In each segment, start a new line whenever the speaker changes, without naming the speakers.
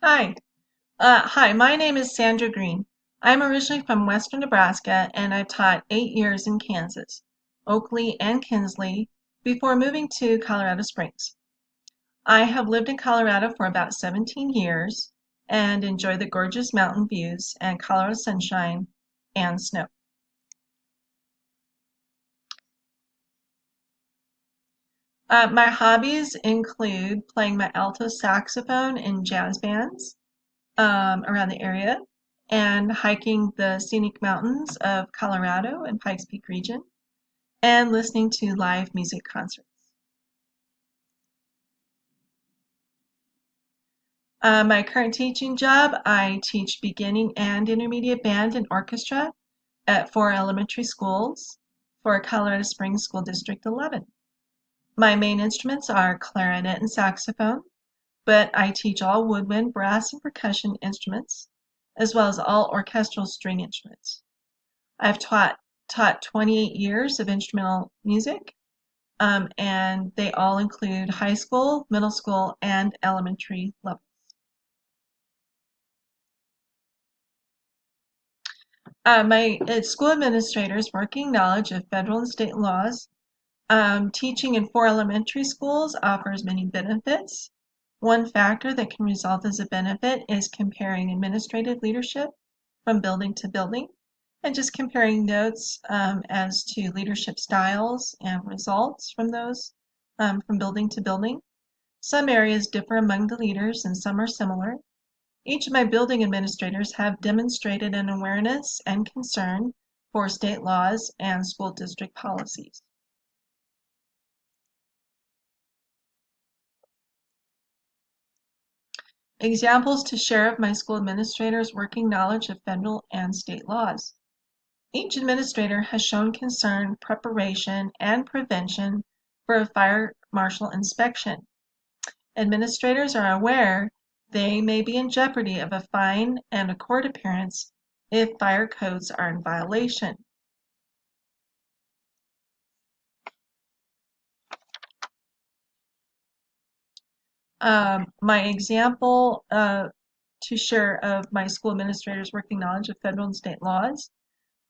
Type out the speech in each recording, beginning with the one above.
Hi. Hi, my name is Sandra Green. I'm originally from Western Nebraska and I've taught 8 years in Kansas, Oakley and Kinsley, before moving to Colorado Springs. I have lived in Colorado for about 17 years and enjoy the gorgeous mountain views and Colorado sunshine and snow. My hobbies include playing my alto saxophone in jazz bands around the area and hiking the scenic mountains of Colorado and Pikes Peak region and listening to live music concerts. My current teaching job, I teach beginning and intermediate band and orchestra at 4 elementary schools for Colorado Springs School District 11. My main instruments are clarinet and saxophone, but I teach all woodwind, brass, and percussion instruments, as well as all orchestral string instruments. I've taught 28 years of instrumental music, and they all include high school, middle school, and elementary levels. My school administrators working knowledge of federal and state laws. Teaching in 4 elementary schools offers many benefits. One factor that can result as a benefit is comparing administrative leadership from building to building and just comparing notes as to leadership styles and results from those from building to building. Some areas differ among the leaders and some are similar. Each of my building administrators have demonstrated an awareness and concern for state laws and school district policies. Examples to share of my school administrators' working knowledge of federal and state laws. Each administrator has shown concern, preparation, and prevention for a fire marshal inspection. Administrators are aware they may be in jeopardy of a fine and a court appearance if fire codes are in violation. My example to share of my school administrator's working knowledge of federal and state laws.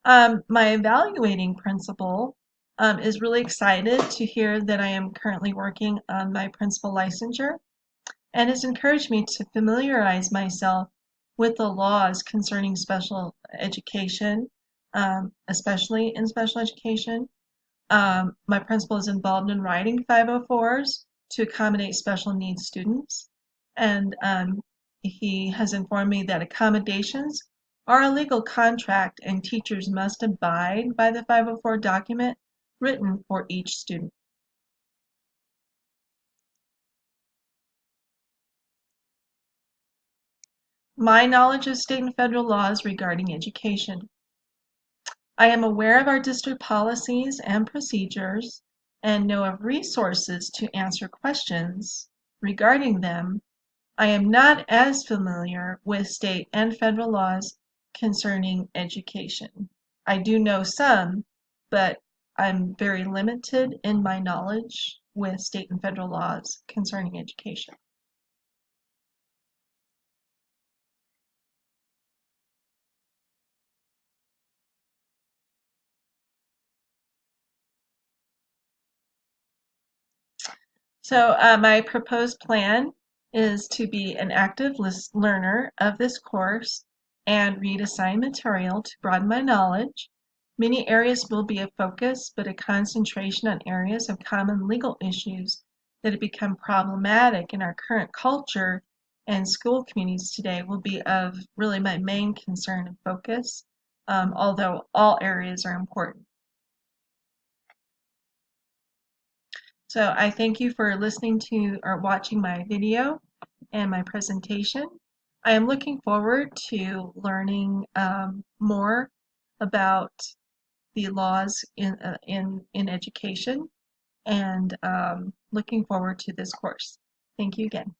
My evaluating principal is really excited to hear that I am currently working on my principal licensure and has encouraged me to familiarize myself with the laws concerning special education, especially in special education. My principal is involved in writing 504s to accommodate special needs students, and he has informed me that accommodations are a legal contract and teachers must abide by the 504 document written for each student. My knowledge of state and federal laws regarding education. I am aware of our district policies and procedures and know of resources to answer questions regarding them. I am not as familiar with state and federal laws concerning education. I do know some, but I'm very limited in my knowledge with state and federal laws concerning education. So my proposed plan is to be an active learner of this course and read assigned material to broaden my knowledge. Many areas will be a focus, but a concentration on areas of common legal issues that have become problematic in our current culture and school communities today will be of really my main concern and focus, although all areas are important. So I thank you for listening to or watching my video and my presentation. I am looking forward to learning more about the laws in education and looking forward to this course. Thank you again.